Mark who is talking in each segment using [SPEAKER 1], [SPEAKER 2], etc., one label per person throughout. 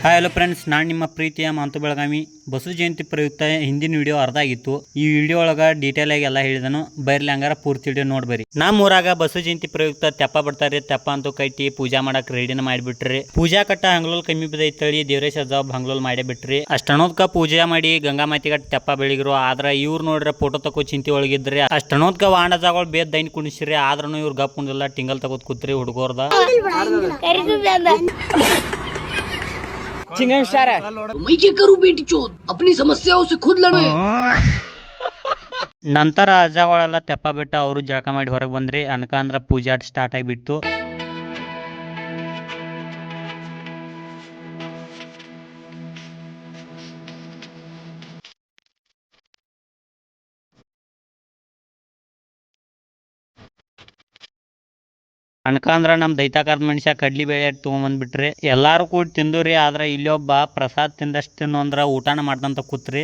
[SPEAKER 1] Hi hello friends, ನಾನು ನಿಮ್ಮ ಪ್ರೀತಿಯ ಮಾಂತು ಬೆಳಗಾವಿ. ಬಸವ ಜಯಂತಿ ಪ್ರಯುಕ್ತ ಹಿಂದಿನ ವಿಡಿಯೋ ಅರ್ಧ ಆಗಿತ್ತು. ಈ ವಿಡಿಯೋ ಒಳಗೆ ಡೀಟೇಲ್ ಆಗಿ ಎಲ್ಲ ಹೇಳಿದನು. ಬರ್ಲಿ ಹಂಗಾರ ಪೂರ್ತಿ ವಿಡಿಯೋ ನೋಡ್ಬರಿ. ನಮ್ಮ ಊರಾಗ ಬಸವ ಜಯಂತಿ ಪ್ರಯುಕ್ತ ತೆಪ್ಪ ಬರ್ತಾರೆ. ತೆಪ್ಪ ಅಂತೂ ಕಟ್ಟಿ ಪೂಜಾ ಮಾಡಕ್ ರೆಡಿನ ಮಾಡಿಬಿಟ್ರಿ. ಪೂಜಾ ಕಟ್ಟ ಹಂಗ್ಲೋಲ್ ಕಮ್ಮಿ ಬಿದ್ದೈತಳಿ ದೇವರೇಶ ಜಾಬ್ ಹಂಗ್ಲೋಲ್ ಮಾಡೇ ಬಿಟ್ರಿ. ಅಷ್ಟನೋದ್ಕ ಪೂಜೆ ಮಾಡಿ ಗಂಗಾ ಮಾತಿ ಕಟ್ಟ ತೆಪ್ಪ ಬೆಳಿಗ್ರು. ಆದ್ರ ಇವ್ರು ನೋಡ್ರೆ ಫೋಟೋ ತಗೋ ಚಿಂತೆ ಒಳಗಿದ್ರಿ. ಅಷ್ಟನೋದ್ಕ ವಾಂಡ ಜಾಗಳು ಬೇದ್ ದೈನ್ ಕುಣಿಸ್ರಿ. ಆದ್ರೂ ಇವ್ರು ಗಪ್ ಕುಂದಿಲ್ಲ, ಟಿಂಗಲ್ ತಗೋದ್ ಕೂತ್ರಿ ಹುಡುಗೋರ್ದ.
[SPEAKER 2] मैं क्या करूं बेटी चोद, अपनी समस्याओं से खुद लड़ो.
[SPEAKER 1] ನಂತರ ಅಜ್ಜಗಳೆಲ್ಲ ತೆಪ್ಪ ಬಿಟ್ಟು ಅವರು ಜಳಕ ಮಾಡಿ ಹೊರಗೆ ಬಂದ್ರಿ. ಅನ್ಕ ಅಂದ್ರ ಪೂಜಾ ಸ್ಟಾರ್ಟ್ ಆಗಿಬಿಟ್ಟು. ಅನ್ಕಂದ್ರ ನಮ್ ದೈತಾಕಾರದ ಮನುಷ್ಯ ಕಡ್ಲಿ ಬೇಳೆ ತೊಗೊಂಬಂದ್ಬಿಟ್ರಿ. ಎಲ್ಲಾರು ಕೂಡ ತಿಂದುರಿ. ಆದ್ರ ಇಲ್ಲೊಬ್ಬ ಪ್ರಸಾದ್ ತಿಂದಷ್ಟು ತಿನ್ನೋಂದ್ರ ಊಟನ ಮಾಡ್ದಂತ ಕೂತ್ರಿ.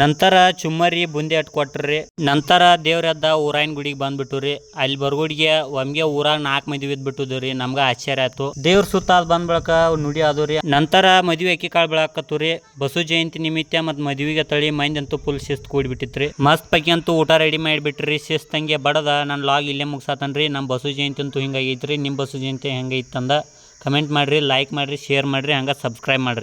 [SPEAKER 1] ನಂತರ ಚುಮ್ಮರಿ ಬುಂದಿ ಅಟ್ ಕೊಟ್ರಿ. ನಂತರ ದೇವ್ರದ್ದ ಊರಾಯಿನ ಗುಡಿಗೆ ಬಂದ್ಬಿಟ್ಟುರಿ. ಅಲ್ಲಿ ಬರ್ಗುಡಿಗೆ ಒಮ್ಗೆ ಊರಾಗ 4 ಮದ್ವಿ ಇದ್ಬಿಟ್ಟುದ್ರಿ. ನಮ್ಗ ಆಶ್ಚರ್ಯ ಆಯ್ತು. ದೇವ್ರ ಸುತ್ತ ಬಂದ್ ಬಳಕ ನುಡಿ ಆದವ್ರಿ. ನಂತರ ಮದ್ವಿ ಅಕ್ಕಿ ಕಾಳು ಬೆಳಕತ್ತೂರಿ. ಬಸವ ಜಯಂತಿ ನಿಮಿತ್ತ ಮತ್ ಮದ್ವಿಗೆ ತಳಿ ಮಂದಿ ಅಂತೂ ಫುಲ್ ಶಿಸ್ತ್ ಕೂಡ್ಬಿಟ್ಟಿತ್ರಿ. ಮಸ್ತ್ ಪೈಕಿ ಅಂತೂ ಊಟ ರೆಡಿ ಮಾಡಿಬಿಟ್ರಿ. ಶಿಸ್ತಂಗೆ ಬಡದ ನನ್ನ ಲಾಗ್ ಇಲ್ಲೇ ಮುಗ್ಸಾತನ್ರಿ. ನಮ್ಮ ಬಸವ ಜಯಂತಿ ಅಂತೂ ಹಿಂಗಾಗೈತ್ರಿ. ನಿಮ್ಮ ಬಸವ ಜಯಂತಿ ಹೆಂಗೈತಂದ ಕಮೆಂಟ್ ಮಾಡ್ರಿ, ಲೈಕ್ ಮಾಡ್ರಿ, ಶೇರ್ ಮಾಡ್ರಿ, ಹಂಗ ಸಬ್ಸ್ಕ್ರೈಬ್ ಮಾಡ್ರಿ.